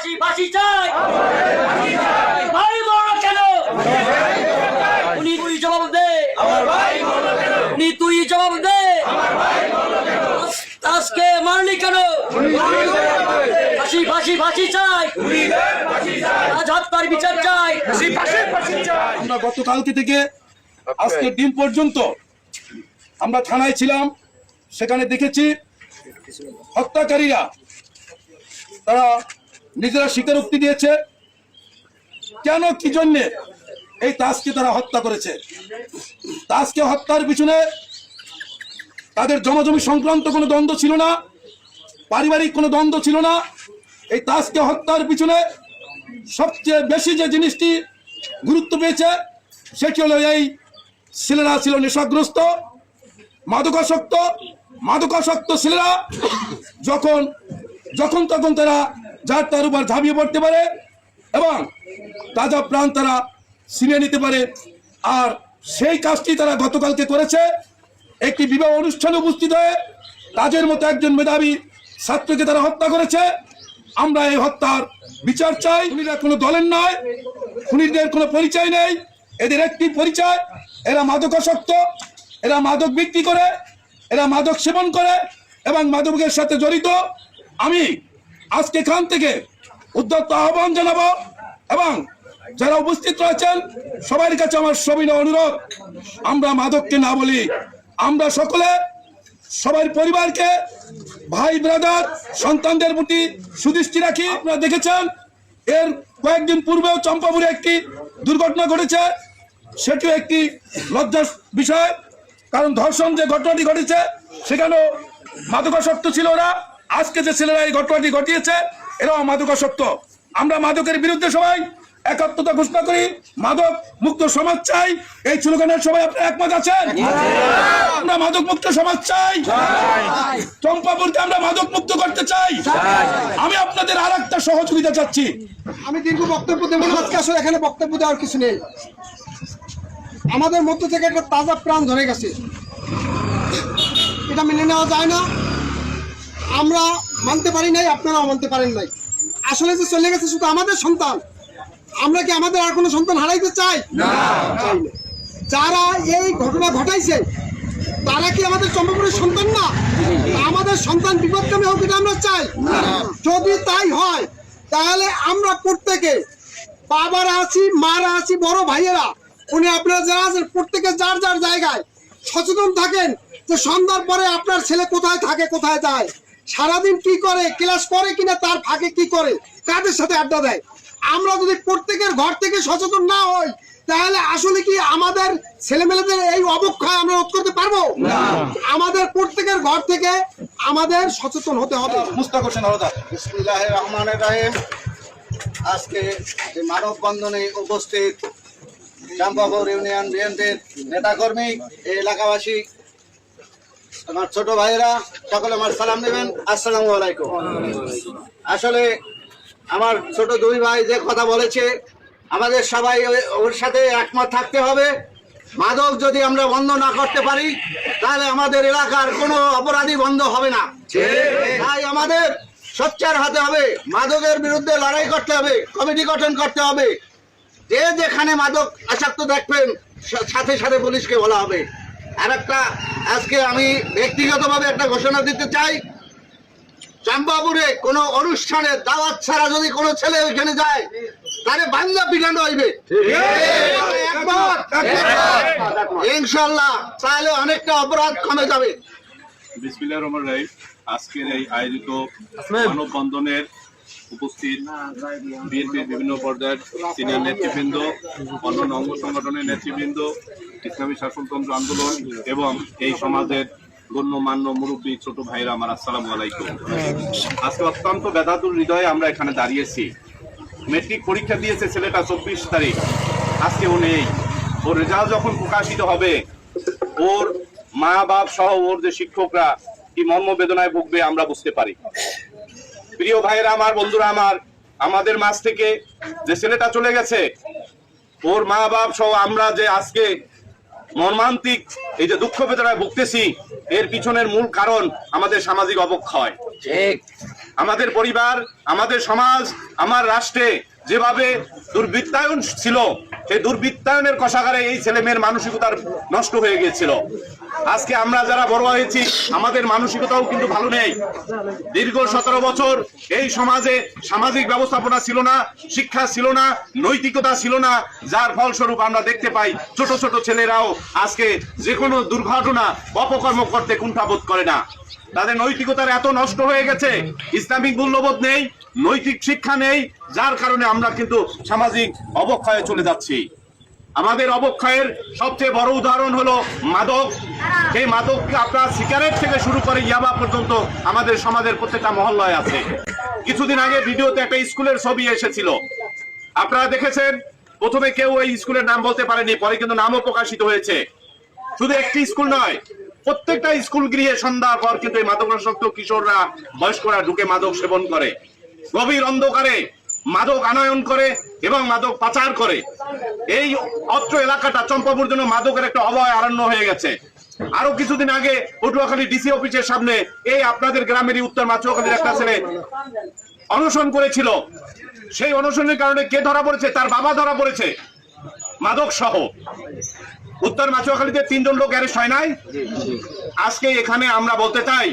ফাঁসি ফাঁসি চাই ভাই মরলো কেন উনি তুই জবাব দে উনি তুই জবাব দে আজকে মারলি কেন ফাঁসি ফাঁসি ফাঁসি চাই আজ হত্যার বিচার চাই আমরা গতকালকে থেকে আজকের দিন পর্যন্ত আমরা থানায় ছিলাম, সেখানে দেখেছি হত্যাকারীরা তারা নিজেরা স্বীকারোক্তি দিয়েছে কেন কি জন্যে এই তাসকে তারা হত্যা করেছে। তাসকে হত্যার পিছনে তাদের জমাজমি সংক্রান্ত কোনো দ্বন্দ্ব ছিল না, পারিবারিক কোনো দ্বন্দ্ব ছিল না। এই তাসকে হত্যার পিছনে সবচেয়ে বেশি যে জিনিসটি গুরুত্ব পেয়েছে সেটি হলো এই ছেলেরা ছিল নেশাগ্রস্ত, মাদকাসক্ত ছেলেরা যখন তখন তারা যার তার উপর ঝাঁপিয়ে পড়তে পারে এবং তাজা প্রাণ তারা ছিনিয়ে নিতে পারে। আর সেই কাজটি তারা গতকালকে করেছে। একটি বিবাহ অনুষ্ঠানে উপস্থিত হয়ে তাদের মতো একজন মেধাবী ছাত্রকে তারা হত্যা করেছে। আমরা এই হত্যার বিচার চাই। খুনিরা কোনো দলের নয়, খুনিদের কোনো পরিচয় নেই। এদের একটি পরিচয়, এরা মাদকাসক্ত, এরা মাদক বিক্রি করে, এরা মাদক সেবন করে এবং মাদকের সাথে জড়িত। আমি আজকে এখান থেকে উদ্যত আহ্বান জানাবো এবং যারা উপস্থিত রয়েছেন সবার কাছে আমার সবিনয় অনুরোধ, আমরা মাদককে না বলি, আমরা সকলে সবার পরিবারকে, ভাই ব্রাদার, সন্তানদের প্রতি সুদৃষ্টি রাখি। আপনারা দেখেছেন এর কয়েকদিন পূর্বেও চম্পাপুরে একটি দুর্ঘটনা ঘটেছে, সেটিও একটি লজ্জার বিষয়। কারণ ধর্ষণ যে ঘটনাটি ঘটেছে সেখানেও মাদকাসক্ত ছিল ওরা। আজকে যে ছেলেরা এই ঘটনাটি ঘটিয়েছে এরাও মাদকাসক্ত। আমরা মাদকের বিরুদ্ধে সবাই একাত্মতা ঘোষণা করি, মাদক মুক্ত সমাজ চাই। এই স্লোগানের সবাই আপনারা একমত আছেন? আমরা মাদক মুক্ত সমাজ চাই, চম্পাপুরকে আমরা মাদক মুক্ত করতে চাই। আমি আপনাদের আর একটা সহযোগিতা চাচ্ছি। আমি দীর্ঘ বক্তব্য দেব না, আজকে আসলে এখানে বক্তব্য দেওয়ার কিছু নেই। আমাদের মধ্য থেকে একটা তাজা প্রাণ ধরে গেছে, এটা মেনে নেওয়া যায় না। আমরা মানতে পারি নাই, আপনারাও মানতে পারেন নাই। আসলে যে চলে গেছে শুধু আমাদের সন্তান, আমরা কি আমাদের আর কোনো সন্তান হারাইতে চাই? না। যারা এই ঘটনা ঘটাইছে তারা কি আমাদের চম্পাপুরের সন্তান না? আমাদের সন্তান বিপদগামী হোক এটা আমরা চাই। যদি তাই হয় তাহলে আমরা প্রত্যেকে, বাবারা আছি, মারা আছি, বড় ভাইয়েরা, উনি আপনারা যারা আছেন প্রত্যেকে যার যার জায়গায় সচেতন থাকেন যে সন্ধ্যার পরে আপনার ছেলে কোথায় থাকে, কোথায় যায়, সারাদিন কি করে, ক্লাস করে কিনা, তার ফাঁকে কি করে, কাদের সাথে আড্ডা দেয়। আমরা যদি প্রত্যেকের ঘর থেকে সচেতন না হই তাহলে আসলে কি আমাদের ছেলেমেয়েদের এই অবক্ষয় আমরা রোধ করতে পারবো? আমাদের প্রত্যেকের ঘর থেকে আমাদের সচেতন হতে হবে। মুস্তাক হোসেন হলদার। বিসমিল্লাহির রহমানির রহিম। আজকে এই মানববন্ধনে উপস্থিত চম্পাপুর ইউনিয়ন বিএনপির নেতাকর্মী, এই এলাকাবাসী, আমার ছোট ভাইয়েরা, সকলে আমার সালাম নেবেন। আসসালামু আলাইকুম। আসলে আমার ছোট দুই ভাই যে কথা বলেছে আমাদের সবাই ওর সাথে একমত থাকতে হবে। মাদক যদি আমরা বন্ধ না করতে পারি তাহলে আমাদের এলাকার কোনো অপরাধী বন্ধ হবে না। তাই আমাদের সোচ্চার হতে হবে, মাদকের বিরুদ্ধে লড়াই করতে হবে, কমিটি গঠন করতে হবে। যে যেখানে মাদক আসক্ত দেখবেন সাথে সাথে পুলিশকে বলা হবে। আর একটা আজকে আমি ব্যক্তিগতভাবে একটা ঘোষণা দিতে চাই, চম্পাপুরে কোনো অনুষ্ঠানে দাওয়াত ছাড়া যদি কোনো ছেলে ওইখানে যায় তাহলে বাংলা পিটানো হইবে ইনশাল্লাহ, তাহলে অনেকটা অপরাধ কমে যাবে। বিসমিল্লাহির রহমানির রহিম। আজকের এই আয়োজিত মানববন্ধনের উপস্থিত বিএনপির বিভিন্ন পর্যায়ের সিনিয়র নেতৃবৃন্দ, অন্যান্য অঙ্গ সংগঠনের নেতৃবৃন্দ, ইসলামী শাসনতন্ত্র আন্দোলন এবং এই সমাজের গণ্যমান্য মুরব্বী ছোট ভাইরা আমার, আসসালামু আলাইকুম। আজকে অত্যন্ত ব্যথাতুর হৃদয়ে আমরা এখানে দাঁড়িয়েছি। মেট্রিক পরীক্ষা দিয়েছে ছেলেটা 24 তারিখ, আজকে ও নেই। ওর রেজাল্ট যখন প্রকাশিত হবে ওর মা বাপ সহ ওর যে শিক্ষকরা কি মর্মবেদনায় ভুগবে আমরা বুঝতে পারি। প্রিয় ভাইয়েরা আমার, বন্ধুরা আমার, আমাদের মাঝ থেকে যে ছেলেটা চলে গেছে ওর মা বাপ সহ আমরা যে আজকে মর্মান্তিক এই যে দুঃখ বেদনায় ভুগতেছি, এর পিছনের মূল কারণ আমাদের সামাজিক অবক্ষয়। আমাদের পরিবার, আমাদের সমাজ, আমার রাষ্ট্রে যেভাবে দুর্বৃত্তায়ন ছিল, সেই দুর্বৃত্তায়নের কষাগারে এই ছেলে মেয়ের মানসিকতার নষ্ট হয়ে গিয়েছিল। আজকে আমরা যারা বড় হয়েছি আমাদের মানসিকতাও কিন্তু ভালো নেই। দীর্ঘ 17 বছর এই সমাজে সামাজিক ব্যবস্থাপনা ছিল না, শিক্ষা ছিল না, নৈতিকতা ছিল না, যার ফলস্বরূপ আমরা দেখতে পাই ছোট ছোট ছেলেরাও আজকে যে কোনো দুর্ঘটনা অপকর্ম করতে কুণ্ঠাবোধ করে না। তাদের নৈতিকতার এত নষ্ট হয়ে গেছে, ইসলামিক মূল্যবোধ নেই, নৈতিক শিক্ষা নেই, যার কারণে আমরা কিন্তু সামাজিক অবক্ষয়ে চলে যাচ্ছি। আমাদের অবক্ষয়ের সবচেয়ে বড় উদাহরণ হলো মাদক। সেই মাদক আপনার সিগারেট থেকে শুরু করে ইয়াবা পর্যন্ত আমাদের সমাজের প্রত্যেকটা মহল্লায় আছে। কিছুদিন আগে ভিডিওতে একটা স্কুলের ছবি এসেছিল, আপনারা দেখেছেন। প্রথমে কেউ ওই স্কুলের নাম বলতে পারেনি, পরে কিন্তু নামও প্রকাশিত হয়েছে। শুধু একটি স্কুল নয়, প্রত্যেকটা স্কুল গৃহে সন্ধ্যার পর কিন্তু এই মাদকাসক্ত কিশোররা, বয়স্করা ঢুকে মাদক সেবন করে, গভীর অন্ধকারে মাদক আনয়ন করে এবং মাদক পাচার করে। এই অত্র এলাকাটা চম্পাপুর জন্য মাদকের একটা অভয় অরণ্য হয়ে গেছে। আরো কিছুদিন আগে পটুয়াখালী ডিসি অফিসের সামনে এই আপনাদের গ্রামেরই উত্তর মাছুয়াখালীর একটা ছেলে অনশন করেছিল। সেই অনশনের কারণে কে ধরা পড়েছে? তার বাবা ধরা পড়েছে মাদক সহ। উত্তর মাছুয়াখালীতে 3 জন লোক অ্যারেস্ট হয় নাই। আজকে এখানে আমরা বলতে চাই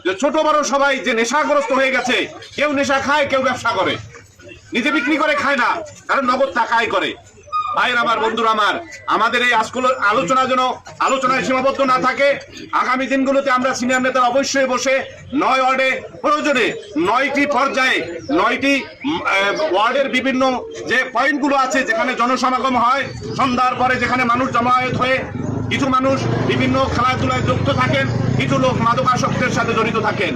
যে ছোট বড় সবাই যে নেশাগ্রস্ত হয়ে গেছে, কেউ নেশা খায়, কেউ ব্যবসা করে, নিজে বিক্রি করে খায় না, কারণ নগদ টাকায় করে। ভাইয়ের আমার, বন্ধুরা আমার, আমাদের এই আলোচনা যেন আলোচনায় সীমাবদ্ধ না থাকে। আগামী দিনগুলোতে আমরা সিনিয়র নেতারা অবশ্যই বসে 9 ওয়ার্ডে প্রয়োজনে 9টি পর্যায়ে 9টি ওয়ার্ডের বিভিন্ন যে পয়েন্টগুলো আছে যেখানে জনসমাগম হয়, সন্ধ্যার পরে যেখানে মানুষ জমায়েত হয়ে কিছু মানুষ বিভিন্ন খেলাধুলায় যুক্ত থাকেন, কিছু লোক মাদকাসক্তের সাথে জড়িত থাকেন,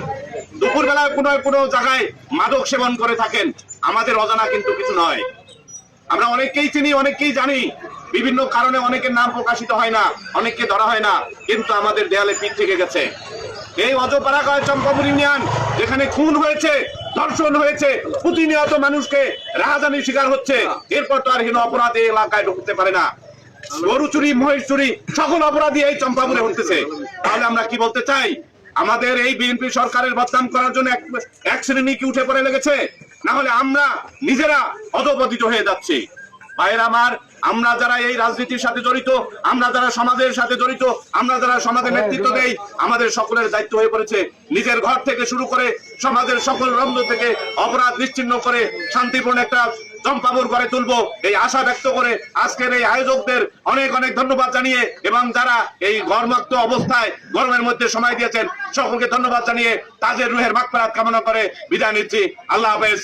দুপুরবেলায় কোনো জায়গায় মাদক সেবন করে থাকেন। আমাদের অজানা কিন্তু কিছু নয়। আমরা অনেককেই চিনি, অনেককেই জানি, বিভিন্ন কারণে অনেকের নাম প্রকাশিত হয় না, অনেককে ধরা হয় না, কিন্তু আমাদের দেয়ালে পিঠ থেকে গেছে। এই অজপাড়াগাঁও চম্পাপুর ইউনিয়ন যেখানে খুন হয়েছে, ধর্ষণ হয়েছে, প্রতিনিয়ত মানুষকে রাহাজানির শিকার হচ্ছে, এরপর তো আর হীন অপরাধী এলাকায় ঢুকতে পারে না। গরু চুরি, মহিষ চুরি, সকল অপরাধী এই চম্পাপুরে হতেছে। তাহলে আমরা কি বলতে চাই? আমাদের এই বিএনপি সরকারের বদনাম করার জন্য এক শ্রেণী কি উঠে পড়ে লেগেছে? না হলে আমরা নিজেরা অধপতিত হয়ে যাচ্ছি। ভাইয়ের আমার, আমরা যারা এই রাজনীতির সাথে জড়িত, আমরা যারা সমাজের সাথে জড়িত, আমরা যারা সমাজের নেতৃত্ব দেই, আমাদের সকলের দায়িত্ব হয়ে পড়েছে নিজের ঘর থেকে শুরু করে সমাজের সকল রন্ধ্র থেকে অপরাধ নিশ্চিহ্ন করে শান্তিপূর্ণ একটা চম্পাপুর গড়ে তুলবো, এই আশা ব্যক্ত করে আজকের এই আয়োজকদের অনেক অনেক ধন্যবাদ জানিয়ে এবং যারা এই ঘরমুক্ত অবস্থায় গরমের মধ্যে সময় দিয়েছেন সকলকে ধন্যবাদ জানিয়ে তাদের রুহের মাগফিরাত কামনা করে বিদায় নিচ্ছি। আল্লাহ হাফেজ।